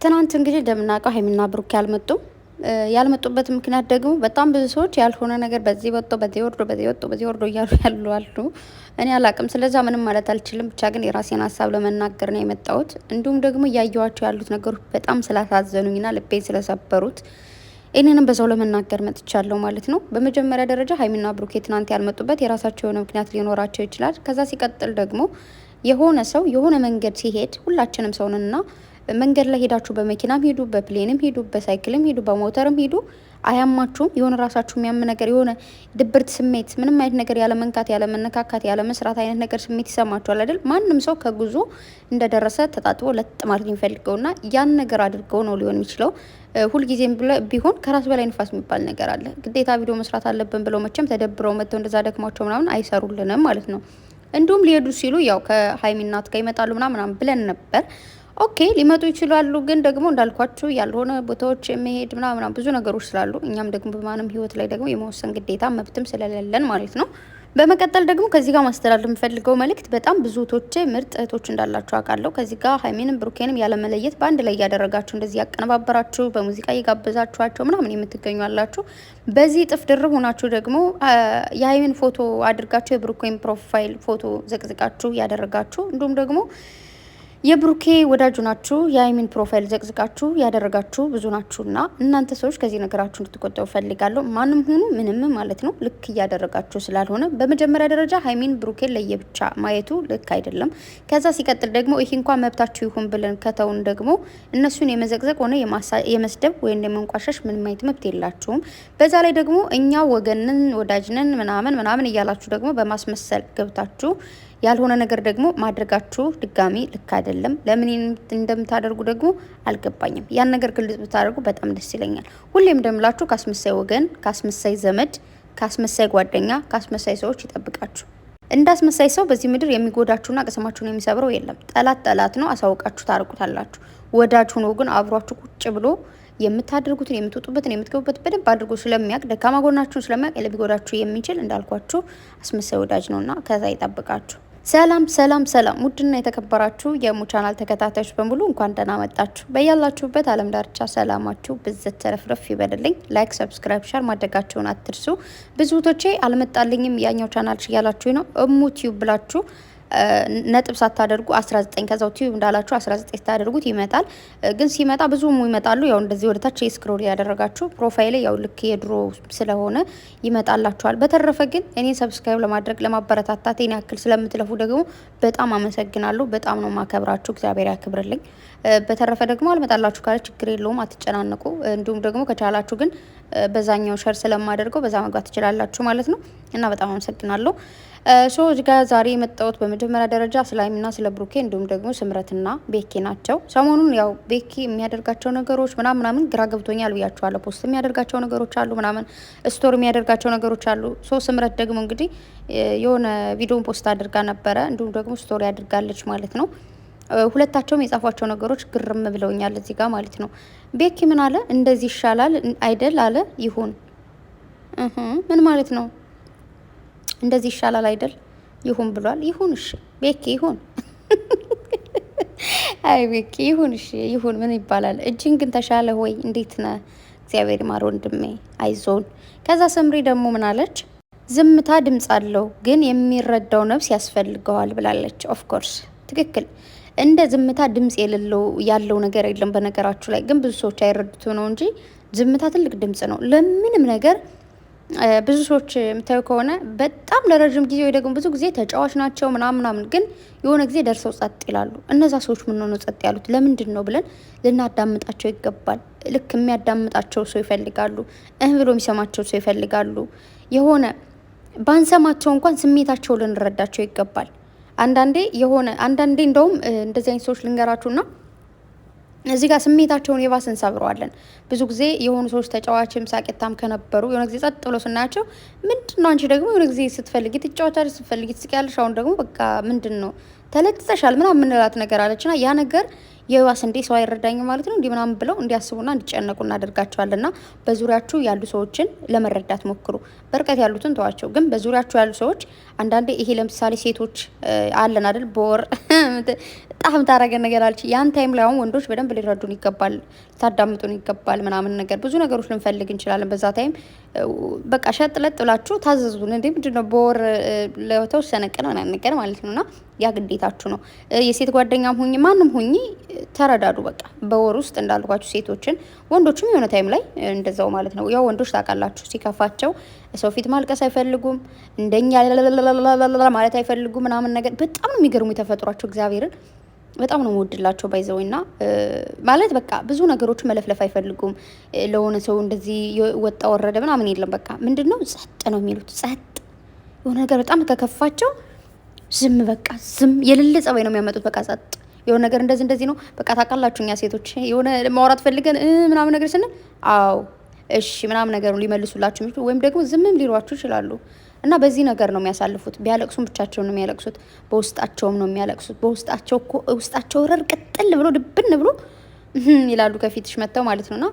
ትናንት እንግዲህ እንደምናውቀው ሀይሚና ብሩክ ያልመጡበት ምክንያት ደግሞ በጣም ብዙ ሰዎች ያልሆነ ነገር በዚህ ወጥቶ በዚህ ወርዶ በዚህ ወጥቶ በዚህ ወርዶ እያሉ አሉ። እኔ አላቅም፣ ስለዛ ምንም ማለት አልችልም። ብቻ ግን የራሴን ሀሳብ ለመናገር ነው የመጣሁት። እንዲሁም ደግሞ እያየኋቸው ያሉት ነገሮች በጣም ስላሳዘኑኝና ልቤን ስለሰበሩት ይህንንም በዛው ለመናገር መጥቻለሁ ማለት ነው። በመጀመሪያ ደረጃ ሀይሚና ብሩኬ ትናንት ያልመጡበት የራሳቸው የሆነ ምክንያት ሊኖራቸው ይችላል። ከዛ ሲቀጥል ደግሞ የሆነ ሰው የሆነ መንገድ ሲሄድ ሁላችንም ሰውንና መንገድ ላይ ሄዳችሁ በመኪናም ሄዱ፣ በፕሌንም ሄዱ፣ በሳይክልም ሄዱ፣ በሞተርም ሄዱ አያማችሁም? የሆነ ራሳችሁ የሚያም ነገር የሆነ ድብርት ስሜት ምንም አይነት ነገር ያለ መንካት ያለ መነካካት ያለ መስራት አይነት ነገር ስሜት ይሰማችኋል አይደል? ማንም ሰው ከጉዞ እንደደረሰ ተጣጥቦ ለጥ ማለት የሚፈልገውና ያን ነገር አድርገው ነው ሊሆን የሚችለው። ሁልጊዜም ቢሆን ከራስ በላይ ንፋስ የሚባል ነገር አለ። ግዴታ ቪዲዮ መስራት አለብን ብለው መቼም ተደብረው መጥተው እንደዛ ደክሟቸው ምናምን አይሰሩልንም ማለት ነው። እንዲሁም ሊሄዱ ሲሉ ያው ከሀይሚ እናት ጋር ይመጣሉ ምናምን ብለን ነበር። ኦኬ ሊመጡ ይችላሉ፣ ግን ደግሞ እንዳልኳችሁ ያልሆነ ቦታዎች የሚሄድ ምናምን ብዙ ነገሮች ስላሉ እኛም ደግሞ በማንም ህይወት ላይ ደግሞ የመወሰን ግዴታ መብትም ስለሌለን ማለት ነው። በመቀጠል ደግሞ ከዚህ ጋር ማስተላለፍ የምፈልገው መልእክት በጣም ብዙ እህቶቼ ምርጥ እህቶች እንዳላችሁ አውቃለሁ። ከዚህ ጋር ሀይሚንም ብሩኬንም ያለመለየት በአንድ ላይ እያደረጋችሁ እንደዚህ ያቀነባበራችሁ በሙዚቃ እየጋበዛችኋቸው ምናምን የምትገኙ አላችሁ። በዚህ ጥፍ ድርብ ሆናችሁ ደግሞ የሀይሚን ፎቶ አድርጋችሁ የብሩኬን ፕሮፋይል ፎቶ ዘቅዝቃችሁ ያደረጋችሁ እንዲሁም ደግሞ የብሩኬ ወዳጁ ናችሁ የሀይሚን ፕሮፋይል ዘቅዝቃችሁ ያደረጋችሁ ብዙ ናችሁና እናንተ ሰዎች ከዚህ ነገራችሁ እንድትቆጠቡ ፈልጋለሁ። ማንም ሆኑ ምንም ማለት ነው ልክ እያደረጋችሁ ስላልሆነ በመጀመሪያ ደረጃ ሀይሚን ብሩኬን ለየብቻ ማየቱ ልክ አይደለም። ከዛ ሲቀጥል ደግሞ ይህ እንኳን መብታችሁ ይሁን ብለን ከተውን ደግሞ እነሱን የመዘቅዘቅ ሆነ የመስደብ ወይም የመንቋሸሽ ምንም አይነት መብት የላችሁም። በዛ ላይ ደግሞ እኛ ወገንን ወዳጅንን ምናምን እያላችሁ ደግሞ በማስመሰል ገብታችሁ ያልሆነ ነገር ደግሞ ማድረጋችሁ ድጋሚ ልክ አይደለም። ለምን እንደምታደርጉ ደግሞ አልገባኝም። ያን ነገር ግልጽ ብታደርጉ በጣም ደስ ይለኛል። ሁሌም እንደምላችሁ ካስመሳይ ወገን፣ ካስመሳይ ዘመድ፣ ካስመሳይ ጓደኛ፣ ካስመሳይ ሰዎች ይጠብቃችሁ። እንዳስመሳይ ሰው በዚህ ምድር የሚጎዳችሁና ቅስማችሁን የሚሰብረው የለም። ጠላት ነው፣ አሳውቃችሁ ታርቁታላችሁ። ወዳጅ ሆኖ ግን አብሯችሁ ቁጭ ብሎ የምታደርጉትን የምትወጡበትን የምትገቡበት በደንብ አድርጎ ስለሚያውቅ ደካማ ጎናችሁን ስለሚያውቅ ለሚጎዳችሁ የሚችል እንዳልኳችሁ አስመሳይ ወዳጅ ነውና ከዛ ይጠብቃችሁ። ሰላም ውድና የተከበራችሁ የሙ ቻናል ተከታታዮች በሙሉ እንኳን ደህና መጣችሁ። በያላችሁበት ዓለም ዳርቻ ሰላማችሁ ብዝት ተረፍረፍ ይበልልኝ። ላይክ፣ ሰብስክራይብ፣ ሻር ማድረጋችሁን አትርሱ። ብዙ ቶቼ አልመጣልኝም ያኛው ቻናል ሽያላችሁ ነው ቲዩብ ብላችሁ ነጥብ ሳታደርጉ 19 ከዛው ቲዩብ እንዳላችሁ 19 ስታደርጉት ይመጣል። ግን ሲመጣ ብዙም ይመጣሉ። ያው እንደዚህ ወደታች ስክሮል ያደረጋችሁ ፕሮፋይል ያው ልክ የድሮ ስለሆነ ይመጣላችኋል። በተረፈ ግን እኔ ሰብስክራይብ ለማድረግ ለማበረታታት እኔ ያክል ስለምትለፉ ደግሞ በጣም አመሰግናለሁ። በጣም ነው ማከብራችሁ። እግዚአብሔር ያክብርልኝ። በተረፈ ደግሞ አልመጣላችሁ ካለ ችግር የለውም፣ አትጨናነቁ። እንዲሁም ደግሞ ከቻላችሁ ግን በዛኛው ሸር ስለማደርገው በዛ መግባት ትችላላችሁ ማለት ነው እና በጣም አመሰግናለሁ። እዚህ ጋር ዛሬ የመጣሁት በመጀመሪያ ደረጃ ስለ ሀይሚና ስለ ብሩኬ እንዲሁም ደግሞ ስምረትና ቤኪ ናቸው። ሰሞኑን ያው ቤኪ የሚያደርጋቸው ነገሮች ምናምን ግራ ገብቶኛል ብያችኋለሁ። ፖስት የሚያደርጋቸው ነገሮች አሉ ምናምን ስቶሪ የሚያደርጋቸው ነገሮች አሉ። ስምረት ደግሞ እንግዲህ የሆነ ቪዲዮን ፖስት አድርጋ ነበረ፣ እንዲሁም ደግሞ ስቶሪ አድርጋለች ማለት ነው። ሁለታቸውም የጻፏቸው ነገሮች ግርም ብለውኛል እዚህ ጋር ማለት ነው። ቤኪ ምን አለ? እንደዚህ ይሻላል አይደል አለ። ይሁን ምን ማለት ነው? እንደዚህ ይሻላል አይደል ይሁን ብሏል። ይሁን እሺ ቤኪ ይሁን። አይ ቤኪ ይሁን እሺ ይሁን ምን ይባላል። እጅን ግን ተሻለ ወይ? እንዴት ነህ? እግዚአብሔር ይማር ወንድሜ፣ አይዞን። ከዛ ሰምሪ ደግሞ ምን አለች? ዝምታ ድምጽ አለው ግን የሚረዳው ነፍስ ያስፈልገዋል ብላለች። ኦፍ ኮርስ ትክክል። እንደ ዝምታ ድምጽ ያለው ነገር የለም። በነገራችሁ ላይ ግን ብዙ ሰዎች አይረዱት ነው እንጂ ዝምታ ትልቅ ድምጽ ነው ለምንም ነገር። ብዙ ሰዎች የምታዩ ከሆነ በጣም ለረጅም ጊዜ ወይ ደግሞ ብዙ ጊዜ ተጫዋች ናቸው ምናምን፣ ግን የሆነ ጊዜ ደርሰው ጸጥ ይላሉ። እነዛ ሰዎች ምን ሆነው ጸጥ ያሉት ለምንድን ነው ብለን ልናዳምጣቸው ይገባል። ልክ የሚያዳምጣቸው ሰው ይፈልጋሉ፣ ብሎ የሚሰማቸው ሰው ይፈልጋሉ። የሆነ ባንሰማቸው እንኳን ስሜታቸው ልንረዳቸው ይገባል። አንዳንዴ እንደውም እንደዚህ አይነት ሰዎች ልንገራችሁና እዚህ ጋር ስሜታቸውን የባስ እንሰብረዋለን። ብዙ ጊዜ የሆኑ ሰዎች ተጫዋችም ሳቄታም ከነበሩ የሆነ ጊዜ ጸጥ ብሎ ስናያቸው ምንድን ነው አንቺ ደግሞ የሆነ ጊዜ ስትፈልጊ ትጫወቻለሽ፣ ስትፈልጊ ትስቂያለሽ፣ አሁን ደግሞ በቃ ምንድን ነው ተለጥተሻል ምናምን ምንላት ነገር አለችና ያ ነገር የዋስ እንዴ ሰው አይረዳኝም ማለት ነው እንዲህ ምናምን ብለው እንዲያስቡና እንዲጨነቁ እናደርጋቸዋልና በዙሪያችሁ ያሉ ሰዎችን ለመረዳት ሞክሩ። በርቀት ያሉትን ተዋቸው፣ ግን በዙሪያችሁ ያሉ ሰዎች አንዳንዴ ይሄ ለምሳሌ ሴቶች አለን አይደል በወር ጣም ታረገን ነገር አለች። ያን ታይም ላይ አሁን ወንዶች በደንብ ሊረዱን ይገባል፣ ታዳምጡን ይገባል ምናምን ነገር ብዙ ነገሮች ልንፈልግ እንችላለን። በዛ ታይም በቃ ሸጥለጥ ብላችሁ ታዘዙን። እንዴ ምንድነው በወር ለተወሰነ ቀን ምናምን ነገር ማለት ነውና ያ ግዴታችሁ ነው። የሴት ጓደኛም ሁኚ ማንም ሁኚ ተረዳዱ። በቃ በወር ውስጥ እንዳልኳችሁ ሴቶችን ወንዶችም የሆነ ታይም ላይ እንደዛው ማለት ነው። ያው ወንዶች ታውቃላችሁ ሲከፋቸው ሰው ፊት ማልቀስ አይፈልጉም፣ እንደኛ ማለት አይፈልጉም ምናምን ነገር። በጣም ነው የሚገርሙ የተፈጥሯቸው እግዚአብሔርን በጣም ነው የምወድላቸው ባይዘውና ማለት በቃ ብዙ ነገሮች መለፍለፍ አይፈልጉም። ለሆነ ሰው እንደዚህ ወጣ ወረደ ምናምን የለም። በቃ ምንድነው ጸጥ ነው የሚሉት። ጸጥ የሆነ ነገር በጣም ከከፋቸው ዝም በቃ ዝም የሌለ ጸባይ ነው የሚያመጡት። በቃ ጸጥ የሆነ ነገር እንደዚህ ነው በቃ ታውቃላችሁ። እኛ ሴቶች የሆነ ማውራት ፈልገን ምናምን ነገር ስንል አዎ እሺ ምናምን ነገር ሊመልሱላችሁ የሚችሉ ወይም ደግሞ ዝምም ሊሏችሁ ይችላሉ። እና በዚህ ነገር ነው የሚያሳልፉት። ቢያለቅሱም ብቻቸውን ነው የሚያለቅሱት፣ በውስጣቸውም ነው የሚያለቅሱት። በውስጣቸው እኮ ውስጣቸው ረር ቅጥል ብሎ ድብን ብሎ ይላሉ ከፊትሽ መጥተው ማለት ነውና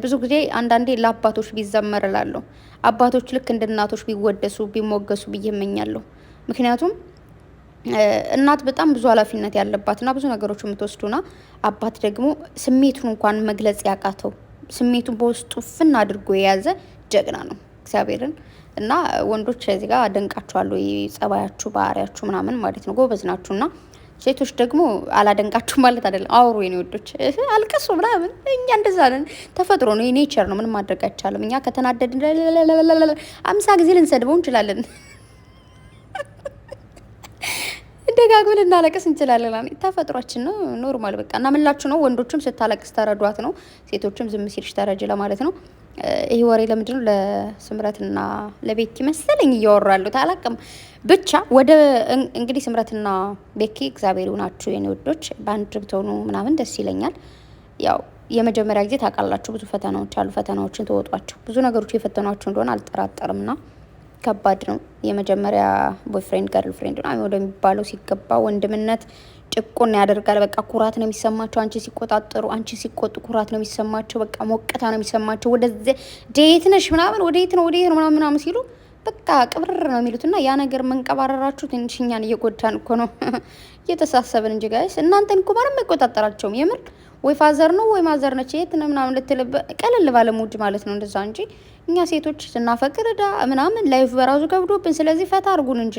ብዙ ጊዜ አንዳንዴ ለአባቶች ቢዘመር እላለሁ። አባቶች ልክ እንደ እናቶች ቢወደሱ ቢሞገሱ ብዬ እመኛለሁ። ምክንያቱም እናት በጣም ብዙ ኃላፊነት ያለባትና ብዙ ነገሮች የምትወስዱና አባት ደግሞ ስሜቱን እንኳን መግለጽ ያቃተው ስሜቱን በውስጡ ፍና አድርጎ የያዘ ጀግና ነው እግዚአብሔርን። እና ወንዶች እዚህ ጋር አደንቃችኋለሁ፣ ጸባያችሁ፣ ባህሪያችሁ ምናምን ማለት ነው ጎበዝ ናችሁና ሴቶች ደግሞ አላደንቃችሁ ማለት አይደለም። አውሩ የኔ ወዶች አልቀሱ ምናምን እኛ እንደዛ ነን። ተፈጥሮ ነው፣ ኔቸር ነው። ምንም ማድረግ አይቻልም። እኛ ከተናደድን 50 ጊዜ ልንሰድበው እንችላለን። ደጋግመን እናለቅስ እንችላለን። ተፈጥሯችን ነው፣ ኖርማል በቃ። እና ምላችሁ ነው ወንዶችም ስታለቅስ ተረዷት ነው፣ ሴቶችም ዝም ሲልሽ ተረጅ ለማለት ነው። ይሄ ወሬ ለምንድን ነው ለስምረትና ለቤኪ መሰለኝ እያወራሉ ታላቅም ብቻ። ወደ እንግዲህ ስምረትና ቤኪ እግዚአብሔር ይሁናችሁ የኔ ወዶች፣ በአንድ ብትሆኑ ምናምን ደስ ይለኛል። ያው የመጀመሪያ ጊዜ ታውቃላችሁ ብዙ ፈተናዎች አሉ። ፈተናዎችን ተወጧቸው። ብዙ ነገሮች የፈተኗችሁ እንደሆነ አልጠራጠርምና ከባድ ነው። የመጀመሪያ ቦይፍሬንድ ገርል ፍሬንድ ነው ወደሚባለው ሲገባ ወንድምነት ጭቁን ያደርጋል። በቃ ኩራት ነው የሚሰማቸው። አንቺ ሲቆጣጠሩ፣ አንቺ ሲቆጡ ኩራት ነው የሚሰማቸው። በቃ ሞቀታ ነው የሚሰማቸው። ወደዚህ ዴት ነሽ ምናምን ወዴት ነው ምናምን ሲሉ በቃ ቅብር ነው የሚሉትና ያ ነገር መንቀባረራችሁ ትንሽ እኛን እየጎዳን እኮ ነው። እየተሳሰብን እንጂ ጋይስ እናንተን እኮ ማንም አይቆጣጠራቸውም። የምር ወይ ፋዘር ነው ወይ ማዘር ነች የት ነው ምናምን ልትልበ ቀለል ባለ ሙድ ማለት ነው እንደዛ እንጂ እኛ ሴቶች ስናፈቅር ዳ ምናምን ላይፍ በራሱ ከብዶብን። ስለዚህ ፈታ አርጉን እንጂ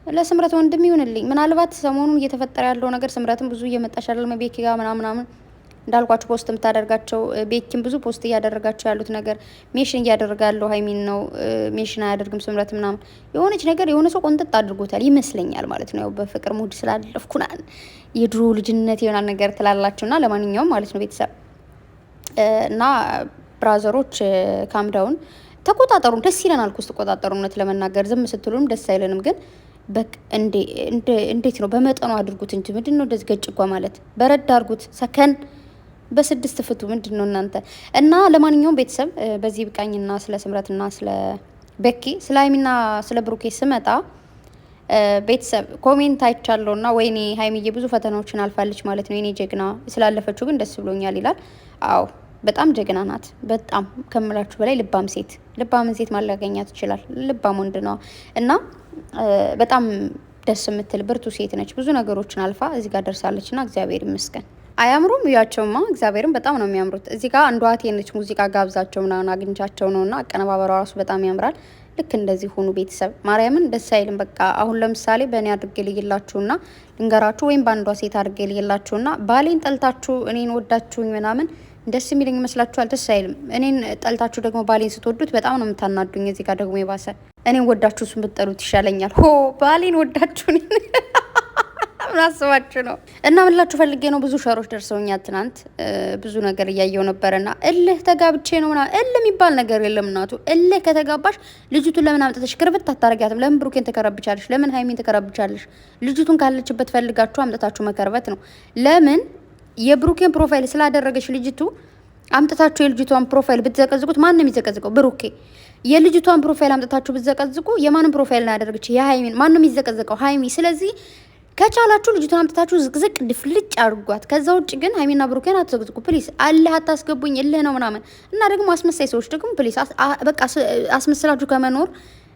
ለስምረት ወንድም ይሁንልኝ። ምናልባት ሰሞኑን እየተፈጠረ ያለው ነገር ስምረትን ብዙ እየመጣሽ አይደለም ቤኪ ጋር ምናምን እንዳልኳችሁ ፖስት የምታደርጋቸው ቤኪም ብዙ ፖስት እያደረጋቸው ያሉት ነገር ሜሽን እያደረጋለሁ ሀይሚን ነው ሜሽን አያደርግም ስምረት ምናምን የሆነች ነገር የሆነ ሰው ቆንጥጥ አድርጎታል ይመስለኛል ማለት ነው። ያው በፍቅር ሙድ ስላለፍኩናል የድሮ ልጅነት ይሆናል ነገር ትላላችሁና ለማንኛውም ማለት ነው ቤተሰብ እና ብራዘሮች ካምዳውን ተቆጣጠሩን። ደስ ይለናል እኮ ስትቆጣጠሩ፣ እውነት ለመናገር ዝም ስትሉንም ደስ አይለንም። ግን በቃ እንዴት ነው በመጠኑ አድርጉት እንጂ ምንድን ነው እንደዚህ ገጭጓ ማለት በረድ አድርጉት። ሰከን በስድስት ፍቱ ምንድን ነው እናንተ። እና ለማንኛውም ቤተሰብ በዚህ ብቃኝና ስለ ስምረትና ስለ ቤኪ ስለ ሀይሚና ስለ ብሩኬ ስመጣ ቤተሰብ ኮሜንት አይቻለሁና ወይኔ ሀይሚዬ ብዙ ፈተናዎችን አልፋለች ማለት ነው የኔ ጀግና፣ ስላለፈችው ግን ደስ ብሎኛል ይላል። አዎ በጣም ጀግና ናት። በጣም ከምላችሁ በላይ ልባም ሴት። ልባምን ሴት ማላገኛት ይችላል። ልባም ወንድ ነው እና በጣም ደስ የምትል ብርቱ ሴት ነች። ብዙ ነገሮችን አልፋ እዚህ ጋር ደርሳለች እና እግዚአብሔር ይመስገን። አያምሩም? እያቸውማ እግዚአብሔርን በጣም ነው የሚያምሩት። እዚህ ጋር አንዷ ቴነች ሙዚቃ ጋብዛቸው ምናምን አግኝቻቸው ነው እና አቀነባበሯ ራሱ በጣም ያምራል። ልክ እንደዚህ ሆኑ ቤተሰብ። ማርያምን ደስ አይልም? በቃ አሁን ለምሳሌ በእኔ አድርጌ ልይላችሁና ልንገራችሁ፣ ወይም በአንዷ ሴት አድርጌ ልይላችሁና ባሌን ጠልታችሁ እኔን ወዳችሁኝ ምናምን ደስ የሚለኝ ይመስላችኋል? ደስ አይልም። እኔን ጠልታችሁ ደግሞ ባሌን ስትወዱት በጣም ነው የምታናዱኝ። እዚህ ጋር ደግሞ የባሰ እኔን ወዳችሁ እሱን ብትጠሉት ይሻለኛል። ሆ ባሌን ወዳችሁ ምን አስባችሁ ነው? እና ምላችሁ ፈልጌ ነው። ብዙ ሸሮች ደርሰውኛል ትናንት። ብዙ ነገር እያየው ነበርና እልህ ተጋብቼ ነው ምናምን። እልህ የሚባል ነገር የለም እናቱ። እልህ ከተጋባሽ ልጅቱን ለምን አምጥተሽ ክርብት አታረጊያትም? ለምን ብሩኬን ተከረብቻለሽ? ለምን ሀይሚን ተከረብቻለሽ? ልጅቱን ካለችበት ፈልጋችሁ አምጥታችሁ መከርበት ነው። ለምን የብሩኬን ፕሮፋይል ስላደረገች ልጅቱ አምጥታችሁ የልጅቷን ፕሮፋይል ብትዘቀዝቁት ማን ነው የሚዘቀዝቀው? ብሩኬ። የልጅቷን ፕሮፋይል አምጥታችሁ ብትዘቀዝቁ የማንን ፕሮፋይል ነው ያደረገች? የሀይሚን። ማን ነው የሚዘቀዝቀው? ሀይሚ። ስለዚህ ከቻላችሁ ልጅቷን አምጥታችሁ ዝቅዝቅ ድፍልጭ አድርጓት። ከዛ ውጭ ግን ሀይሚና ብሩኬን አትዘግዝቁ ፕሊስ። አለ አታስገቡኝ እልህ ነው ምናምን እና ደግሞ አስመሳይ ሰዎች ደግሞ ፕሊስ በቃ አስመስላችሁ ከመኖር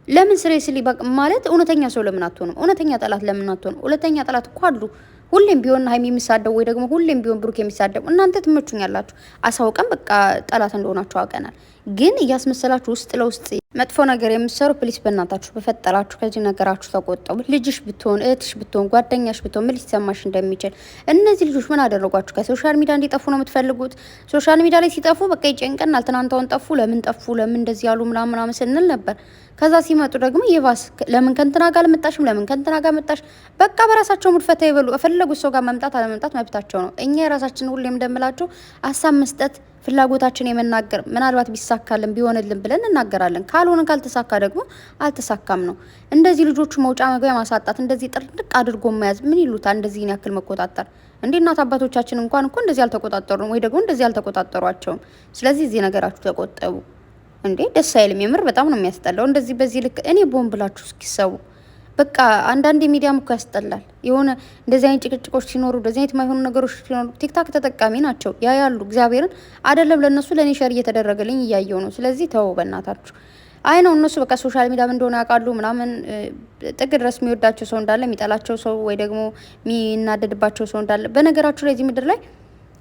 ለምን ስሬስሊ ማለት እውነተኛ ሰው ለምን አትሆንም? እውነተኛ ጠላት ለምን አትሆንም? እውነተኛ ጠላት እኮ አሉ። ሁሌም ቢሆን ሀይሚ የሚሳደቡ ወይ ደግሞ ሁሌም ቢሆን ብሩክ የሚሳደቡ እናንተ ትመቹኛላችሁ። አሳውቀን በቃ ጠላት እንደሆናችሁ አውቀናል። ግን እያስመሰላችሁ ውስጥ ለውስጥ መጥፎ ነገር የምትሰሩ ፕሊስ በእናታችሁ በፈጠራችሁ ከዚህ ነገራችሁ ተቆጠቡ። ልጅሽ ብትሆን እህትሽ ብትሆን ጓደኛሽ ብትሆን ምን ሊሰማሽ እንደሚችል። እነዚህ ልጆች ምን አደረጓችሁ? ከሶሻል ሚዲያ እንዲጠፉ ነው የምትፈልጉት? ሶሻል ሚዲያ ላይ ሲጠፉ በቃ ይጨንቀናል። ትናንታውን ጠፉ፣ ለምን ጠፉ፣ ለምን እንደዚህ ያሉ ምናምን ስንል ነበር። ከዛ ሲመጡ ደግሞ ይባስ ለምን ከንትና ጋር አልመጣሽም፣ ለምን ከንትና ጋር መጣሽ? በቃ በራሳቸው ሙድፈታ ይበሉ። የፈለጉት ሰው ጋር መምጣት አለመምጣት መብታቸው ነው። እኛ የራሳችን ሁሌም እንደምላችሁ ሀሳብ መስጠት ፍላጎታችን የመናገር ምናልባት ቢሳካልን ቢሆንልን ብለን እናገራለን። ካልሆነ ካልተሳካ ደግሞ አልተሳካም ነው። እንደዚህ ልጆቹ መውጫ መግቢያ ማሳጣት፣ እንደዚህ ጥርቅ አድርጎ መያዝ ምን ይሉታል? እንደዚህ ያክል መቆጣጠር እንዴ! እናት አባቶቻችን እንኳን እኮ እንደዚህ አልተቆጣጠሩም ወይ ደግሞ እንደዚህ አልተቆጣጠሯቸውም። ስለዚህ እዚህ ነገራችሁ ተቆጠቡ። እንዴ ደስ አይልም። የምር በጣም ነው የሚያስጠላው። እንደዚህ በዚህ ልክ እኔ ቦም ብላችሁ እስኪሰቡ በቃ አንዳንድ ሚዲያም እኮ ያስጠላል። የሆነ እንደዚህ አይነት ጭቅጭቆች ሲኖሩ እንደዚህ አይነት የማይሆኑ ነገሮች ሲኖሩ ቲክታክ ተጠቃሚ ናቸው ያያሉ። እግዚአብሔርን አይደለም ለነሱ ለኔ ሸር እየተደረገልኝ እያየው ነው። ስለዚህ ተው በእናታችሁ። አይ ነው እነሱ በቃ ሶሻል ሚዲያ ምን እንደሆነ ያውቃሉ ምናምን። ጥግ ድረስ የሚወዳቸው ሰው እንዳለ የሚጠላቸው ሰው ወይ ደግሞ የሚናደድባቸው ሰው እንዳለ። በነገራችሁ ላይ እዚህ ምድር ላይ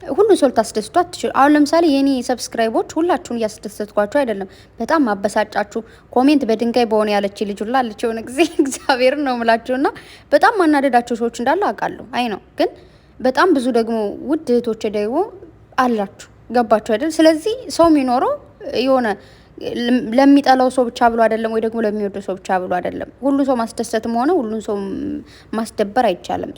ሁሉ ሰው ልታስደስቱ አትችሉ። አሁን ለምሳሌ የኔ ሰብስክራይቦች ሁላችሁን እያስደሰትኳችሁ አይደለም። በጣም ማበሳጫችሁ ኮሜንት በድንጋይ በሆነ ያለች ልጅ ሁላ አለች የሆነ ጊዜ እግዚአብሔርን ነው የምላችሁና በጣም ማናደዳቸው ሰዎች እንዳሉ አውቃለሁ። አይ ነው ግን በጣም ብዙ ደግሞ ውድ እህቶች ደግሞ አላችሁ። ገባችሁ አይደል? ስለዚህ ሰው የሚኖረው የሆነ ለሚጠላው ሰው ብቻ ብሎ አይደለም ወይ ደግሞ ለሚወደው ሰው ብቻ ብሎ አይደለም። ሁሉ ሰው ማስደሰትም ሆነ ሁሉን ሰው ማስደበር አይቻልም።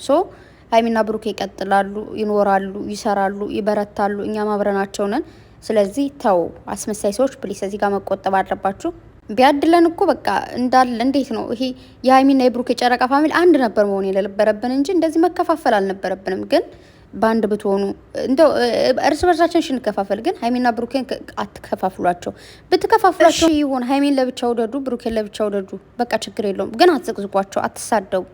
ሀይሚና ብሩኬ ይቀጥላሉ፣ ይኖራሉ፣ ይሰራሉ፣ ይበረታሉ። እኛም አብረናቸው ነን። ስለዚህ ተው አስመሳይ ሰዎች ፕሊስ እዚህ ጋር መቆጠብ አለባችሁ። ቢያድለን እኮ በቃ እንዳለ እንዴት ነው ይሄ የሀይሚና የብሩኬ ጨረቃ ፋሚሊ አንድ ነበር መሆን የነበረብን እንጂ እንደዚህ መከፋፈል አልነበረብንም። ግን በአንድ ብትሆኑ እንደው እርስ በርሳችን ሽንከፋፈል፣ ግን ሀይሚና ብሩኬን አትከፋፍሏቸው። ብትከፋፍሏቸው ይሁን ሀይሚን ለብቻ ውደዱ፣ ብሩኬን ለብቻ ውደዱ። በቃ ችግር የለውም። ግን አትዘቅዝቋቸው፣ አትሳደቡ።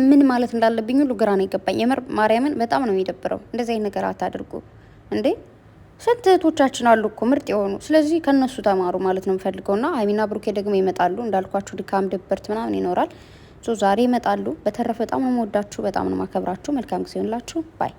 ምን ማለት እንዳለብኝ ሁሉ ግራ ነው የገባኝ። የምር ማርያምን በጣም ነው የሚደብረው። እንደዚህ አይነት ነገር አታድርጉ እንዴ! ስንት እህቶቻችን አሉ እኮ ምርጥ የሆኑ። ስለዚህ ከነሱ ተማሩ ማለት ነው የምፈልገውና ሀይሚና ብሩኬ ደግሞ ይመጣሉ እንዳልኳችሁ፣ ድካም ድብርት ምናምን ይኖራል። ዛሬ ይመጣሉ። በተረፈ በጣም ነው የምወዳችሁ፣ በጣም ነው የማከብራችሁ። መልካም ጊዜ ይሁንላችሁ። ባይ